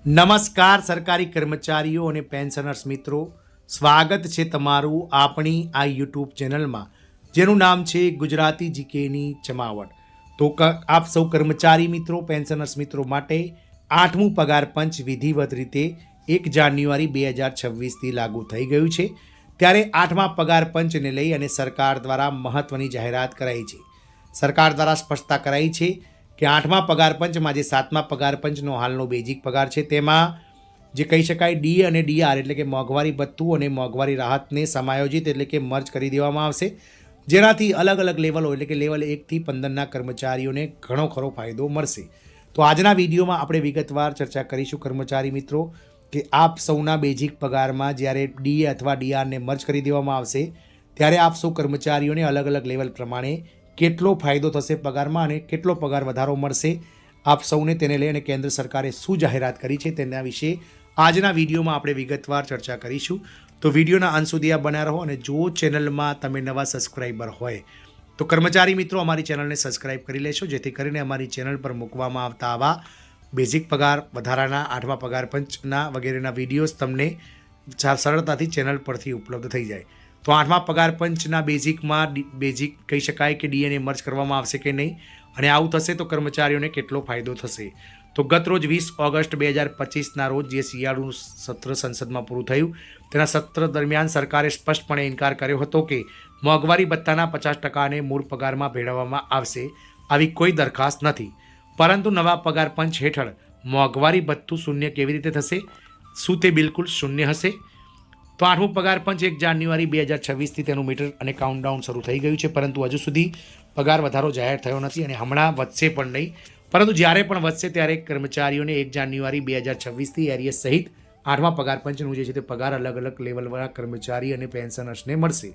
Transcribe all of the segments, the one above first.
નમસ્કાર સરકારી કર્મચારીઓ અને પેન્શનર્સ મિત્રો, સ્વાગત છે તમારું આપણી આ યુટ્યુબ ચેનલમાં જેનું નામ છે ગુજરાતી જીકેની જમાવટ। તો આપ સૌ કર્મચારી મિત્રો, પેન્શનર્સ મિત્રો માટે 8મું પગાર પંચ વિધિવત રીતે 1 જાન્યુઆરી 2026થી લાગુ થઈ ગયું છે। ત્યારે 8મા પગાર પંચને લઈ અને સરકાર દ્વારા મહત્વની જાહેરાત કરાઈ છે। સરકાર દ્વારા સ્પષ્ટતા કરાઈ છે કે 8મા પગાર પંચમાં જે 7મા પગાર પંચનો હાલનો બેઝિક પગાર છે તેમાં જે કહી શકાય ડી અને ડીઆર એટલે કે મોંઘવારી ભથ્થું અને મોંઘવારી રાહતને સમાયોજિત એટલે કે મર્જ કરી દેવામાં આવશે, જેનાથી અલગ અલગ લેવલો એટલે કે લેવલ 1 થી 15ના કર્મચારીઓને ઘણો ખરો ફાયદો મળશે। તો આજના વિડીયોમાં આપણે વિગતવાર ચર્ચા કરીશું કર્મચારી મિત્રો કે આપ સૌના બેઝિક પગારમાં જ્યારે ડી અથવા ડીઆરને મર્જ કરી દેવામાં આવશે ત્યારે આપ સૌ કર્મચારીઓને અલગ અલગ લેવલ પ્રમાણે કેટલો ફાયદો થશે પગારમાં અને કેટલો પગાર વધારો મળશે આપ સૌને તેને લઈ અને કેન્દ્ર સરકારે શું જાહેરાત કરી છે તેના વિશે આજના વિડીયોમાં આપણે વિગતવાર ચર્ચા કરીશું। તો વિડીયોના અંત સુધી આ બન્યા રહો અને જો ચેનલમાં તમે નવા સબસ્ક્રાઈબર હોય તો કર્મચારી મિત્રો અમારી ચેનલને સબસ્ક્રાઈબ કરી લેશો, જેથી કરીને અમારી ચેનલ પર મૂકવામાં આવતા આવા બેઝિક પગાર વધારાના 8મા પગાર પંચના વગેરેના વિડીયોઝ તમને સરળતાથી ચેનલ પરથી ઉપલબ્ધ થઈ જાય। તો 8મા પગાર પંચના બેઝિક કહી શકાય કે ડીએને મર્જ કરવામાં આવશે કે નહીં અને આવું થશે તો કર્મચારીઓને કેટલો ફાયદો થશે। તો ગત રોજ 20 ઓગસ્ટ 2025ના રોજ જે શિયાળુનું સત્ર સંસદમાં પૂરું થયું તેના સત્ર દરમિયાન સરકારે સ્પષ્ટપણે ઇનકાર કર્યો હતો કે મોંઘવારી ભથ્થાના 50%ને મૂળ પગારમાં ભેળવવામાં આવશે, આવી કોઈ દરખાસ્ત નથી। પરંતુ નવા પગાર પંચ હેઠળ મોંઘવારી ભથ્થું શૂન્ય કેવી રીતે થશે? શું તે બિલકુલ શૂન્ય હશે? તો 8મું પગાર પંચ 1 જાન્યુઆરી 2026થી તેનું મીટર અને કાઉન્ટડાઉન શરૂ થઈ ગયું છે, પરંતુ હજુ સુધી પગાર વધારો જાહેર થયો નથી અને હમણાં વધશે પણ નહીં, પરંતુ જ્યારે પણ વધશે ત્યારે કર્મચારીઓને 1 જાન્યુઆરી 2026થી એરિયસ સહિત 8મા પગાર પંચનું જે છે તે પગાર અલગ અલગ લેવલવાળા કર્મચારી અને પેન્શનર્સને મળશે।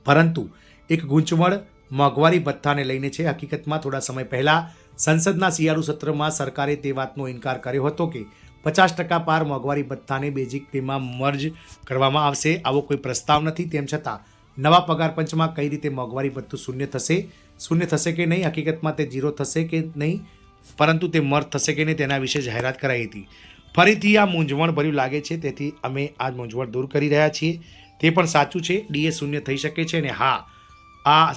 પરંતુ એક ગૂંચવણ મોંઘવારી ભથ્થાને લઈને છે। હકીકતમાં થોડા સમય પહેલાં સંસદના શિયાળુ સત્રમાં સરકારે તે વાતનો ઇનકાર કર્યો હતો કે 50% પાર મોંઘવારી ભથ્થાને બેઝિક પેમાં મર્જ કરવામાં આવશે, આવો કોઈ પ્રસ્તાવ નથી। તેમ છતાં નવા પગાર પંચમાં કઈ રીતે મોંઘવારી ભથ્થું શૂન્ય થશે કે નહીં, હકીકતમાં તે 0 થશે કે નહીં, પરંતુ તે મર્જ થશે કે નહીં તેના વિશે જાહેરાત કરાઈ હતી। ફરીથી આ મૂંઝવણ ભર્યું લાગે છે, તેથી અમે આ મૂંઝવણ દૂર કરી રહ્યા છીએ। તે પણ સાચું છે, ડીએ શૂન્ય થઈ શકે છે અને હા, આ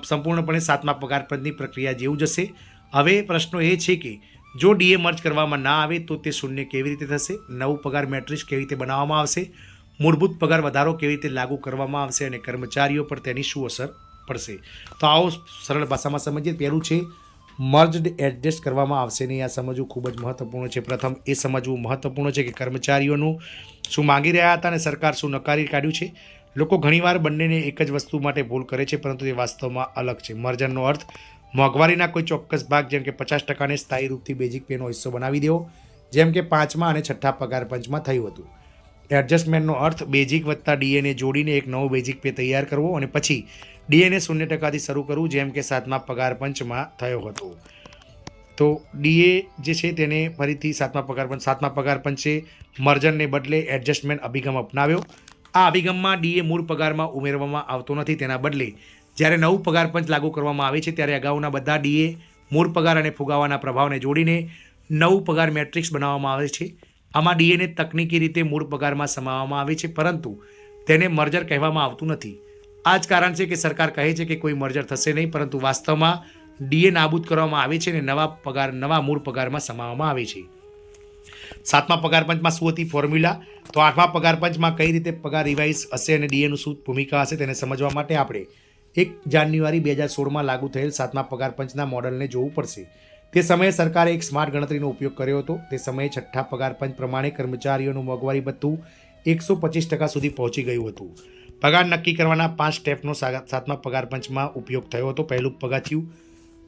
સંપૂર્ણપણે 7મા પગાર પંચની પ્રક્રિયા જેવું જ હશે। હવે પ્રશ્નો એ છે કે જો ડીએ મર્જ કરવામાં ના આવે તો તે શૂન્ય કેવી રીતે થશે? નવું પગાર મેટ્રિક્સ કેવી રીતે બનાવવામાં આવશે? મૂળભૂત પગાર વધારો કેવી રીતે લાગુ કરવામાં આવશે અને કર્મચારીઓ પર તેની શું અસર પડશે? તો આવો સરળ ભાષામાં સમજીએ। પહેલું છે મર્જડ એડજસ્ટ કરવામાં આવશે નહીં, આ સમજવું ખૂબ જ મહત્વપૂર્ણ છે। પ્રથમ એ સમજવું મહત્વપૂર્ણ છે કે કર્મચારીઓનું શું માંગી રહ્યા હતા અને સરકાર શું નકારી કાઢ્યું છે। લોકો ઘણીવાર બંનેને એક જ વસ્તુ માટે ભૂલ કરે છે, પરંતુ તે વાસ્તવમાં અલગ છે। મર્જરનો અર્થ મોંઘવારીના કોઈ ચોક્કસ ભાગ જેમ કે 50%ને સ્થાયી રૂપથી બેઝિક પેનો હિસ્સો બનાવી દેવો, જેમ કે 5મા અને 6ઠ્ઠા પગાર પંચમાં થયું હતું। એડજસ્ટમેન્ટનો અર્થ બેઝિક વત્તા ડીએને જોડીને એક નવો બેઝિક પે તૈયાર કરવો અને પછી ડીએને 0%થી શરૂ કરવું, જેમ કે 7મા પગાર પંચમાં થયો હતો। તો ડીએ જે છે તેને ફરીથી 7મા પગાર પંચે મર્જરને બદલે એડજસ્ટમેન્ટ અભિગમ અપનાવ્યો। આ અભિગમમાં ડીએ મૂળ પગારમાં ઉમેરવામાં આવતો નથી, તેના બદલે જ્યારે નવું પગાર પંચ લાગુ કરવામાં આવે છે ત્યારે અગાઉના બધા ડીએ મૂળ પગાર અને ફુગાવાના પ્રભાવને જોડીને નવું પગાર મેટ્રિક્સ બનાવવામાં આવે છે। આમાં ડીએને તકનીકી રીતે મૂળ પગારમાં સમાવવામાં આવે છે, પરંતુ તેને મર્જર કહેવામાં આવતું નથી। આ જ કારણ છે કે સરકાર કહે છે કે કોઈ મર્જર થશે નહીં, પરંતુ વાસ્તવમાં ડીએ નાબૂદ કરવામાં આવે છે અને નવા મૂળ પગારમાં સમાવવામાં આવે છે। 7મા પગાર પંચમાં શું હતી ફોર્મ્યુલા? તો 8મા પગાર પંચમાં કઈ રીતે પગાર રિવાઇઝ હશે અને ડીએનું શું ભૂમિકા હશે તેને સમજવા માટે આપણે 1 જાન્યુઆરી 2016માં લાગુ થયેલ 7મા પગાર પંચના મોડલને જોવું પડશે। તે સમયે સરકારે એક સ્માર્ટ ગણતરીનો ઉપયોગ કર્યો હતો। તે સમયે 6ઠ્ઠા પગાર પંચ પ્રમાણે કર્મચારીઓનું મોંઘવારી ભથ્થું 125% સુધી પહોંચી ગયું હતું। પગાર નક્કી કરવાના 5 સ્ટેપનો 7મા પગાર પંચમાં ઉપયોગ થયો હતો। પહેલું પગથિયું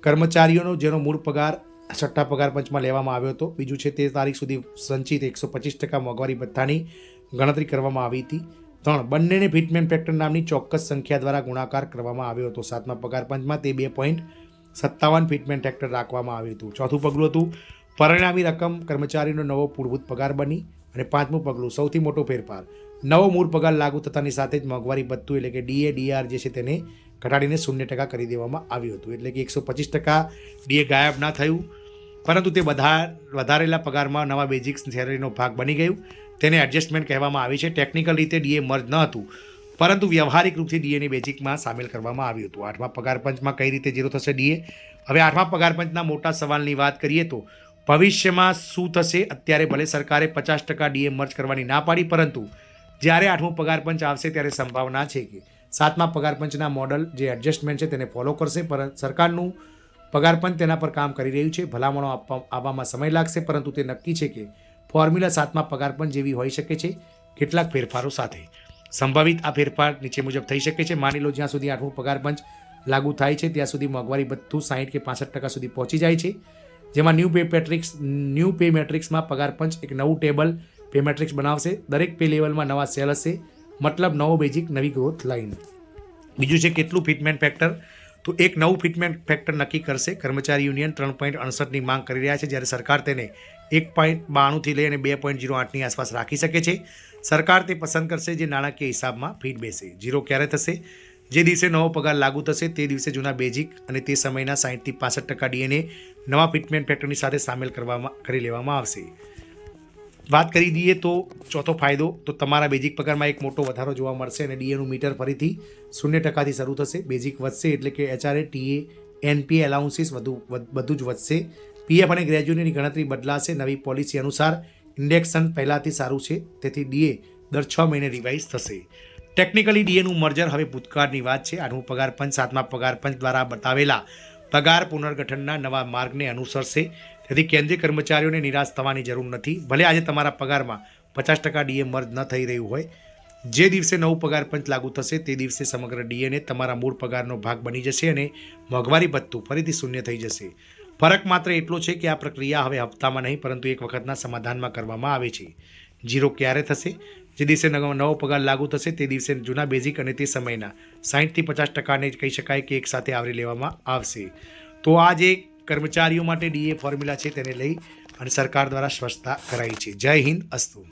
કર્મચારીઓનો જેનો મૂળ પગાર 6ઠ્ઠા પગાર પંચમાં લેવામાં આવ્યો હતો। બીજું છે તે તારીખ સુધી સંચિત 125% મોંઘવારી ભથ્થાની ગણતરી કરવામાં આવી હતી। 3 બંનેને ફિટમેન ફેક્ટર નામની ચોક્કસ સંખ્યા દ્વારા ગુણાકાર કરવામાં આવ્યો હતો। 7મા પગાર પંચમાં તે 2.57 ફિટમેન ફેક્ટર રાખવામાં આવ્યું હતું। ચોથું પગલું હતું પરિણામી રકમ કર્મચારીનો નવો મૂળભૂત પગાર બની અને 5મું પગલું સૌથી મોટો ફેરફાર નવો મૂળ પગાર લાગુ થતાની સાથે જ મોંઘવારી ભથ્થું એટલે કે ડીએ ડીઆર જે છે તેને ઘટાડીને 0% કરી દેવામાં આવ્યું હતું। એટલે કે 125% ડીએ ગાયબ ના થયું પરંતુ તે વધારેલા પગારમાં નવા બેઝિક સેલરીનો ભાગ બની ગયું. તેને એડજસ્ટમેન્ટ કહેવામાં આવે છે. ટેકનિકલ રીતે ડીએ મર્જ ન હતું, પરંતુ વ્યવહારિક રૂપથી ડીએની બેઝિકમાં સામેલ કરવામાં આવ્યું હતું. 8મા પગાર પંચમાં કઈ રીતે ઝીરો થશે ડીએ? હવે 8મા પગાર પંચના મોટા સવાલની વાત કરીએ તો ભવિષ્યમાં શું થશે? અત્યારે ભલે સરકારે 50% ડીએ મર્જ કરવાની ના પાડી, પરંતુ જ્યારે 8મું પગાર પંચ આવશે ત્યારે સંભાવના છે કે 7મા પગાર પંચના મોડલ જે એડજસ્ટમેન્ટ છે તેને ફોલો કરશે. પરંતુ સરકારનું પગાર પંચ તેના પર કામ કરી રહ્યું છે. ભલામણો આવવામાં સમય લાગશે, પરંતુ તે નક્કી છે કે ફોર્મ્યુલા 7મા પગાર પંચ જેવી હોઈ શકે છે, કેટલાક ફેરફારો સાથે. સંભવિત આ ફેરફાર નીચે મુજબ થઈ શકે છે. માની લો જ્યાં સુધી 8મું પગાર પંચ લાગુ થાય છે ત્યાં સુધી મોંઘવારી ભથ્થું 60 કે 65% સુધી પહોંચી જાય છે, જેમાં ન્યૂ પે મેટ્રિક્સમાં પગાર પંચ એક નવું ટેબલ પે મેટ્રિક્સ બનાવશે. દરેક પે લેવલમાં નવા સેલ હશે, મતલબ નવો બેઝિક, નવી ગ્રોથ લાઇન. બીજું છે કેટલું ફિટમેન્ટ ફેક્ટર? તો એક નવું ફિટમેન્ટ ફેક્ટર નક્કી કરશે. કર્મચારી યુનિયન 3.68ની માંગ કરી રહ્યા છે, જ્યારે સરકાર તેને 1.92થી લઈ અને 2.08ની આસપાસ રાખી શકે છે. સરકાર તે પસંદ કરશે જે નાણાકીય હિસાબમાં ફિટ બેસે. ઝીરો ક્યારે થશે? જે દિવસે નવો પગાર લાગુ થશે તે દિવસે જૂના બેઝિક અને તે સમયના 60થી 65% ડીએને નવા ફિટમેન્ટ ફેક્ટરની સાથે સામેલ કરી લેવામાં આવશે. વાત કરી દઈએ તો ચોથો ફાયદો, તો તમારા બેઝિક પગારમાં એક મોટો વધારો જોવા મળશે અને ડીએનું મીટર ફરીથી 0%થી શરૂ થશે. બેઝિક વધશે એટલે કે એચઆરએ, ટીએ, એનપીએ, એલાઉન્સીસ બધું જ વધશે. પીએફ અને ગ્રેજ્યુટીની ગણતરી બદલાશે. નવી પોલિસી અનુસાર ઇન્ડેક્શન પહેલાંથી સારું છે, તેથી ડીએ દર 6 મહિને રિવાઇઝ થશે. ટેકનિકલી ડીએનું મર્જર હવે ભૂતકાળની વાત છે. 8મું પગાર પંચ 7મા પગાર પંચ દ્વારા બતાવેલા પગાર પુનર્ગઠનના નવા માર્ગને અનુસરશે, તેથી કેન્દ્રીય કર્મચારીઓને નિરાશ થવાની જરૂર નથી. ભલે આજે તમારા પગારમાં 50% ડીએ મર્જ ન થઈ રહ્યું હોય, જે દિવસે નવું પગાર પંચ લાગુ થશે તે દિવસે સમગ્ર ડીએને તમારા મૂળ પગારનો ભાગ બની જશે અને મોંઘવારી ભથ્થું ફરીથી શૂન્ય થઈ જશે. ફરક માત્ર એટલો છે કે આ પ્રક્રિયા હવે હપ્તામાં નહીં પરંતુ એક વખતના સમાધાનમાં કરવામાં આવે છે. ઝીરો ક્યારે થશે? જે દિવસે નવો પગાર લાગુ થશે તે દિવસે જૂના બેઝિક અને તે સમયના 60થી 50%ને કહી શકાય કે એક સાથે આવરી લેવામાં આવશે. તો આ જે કર્મચારીઓ માટે ડીએ ફોર્મ્યુલા છે તેને લઈ અને સરકાર દ્વારા સ્પષ્ટતા કરાઈ છે. જય હિન્દ, અસ્તુ.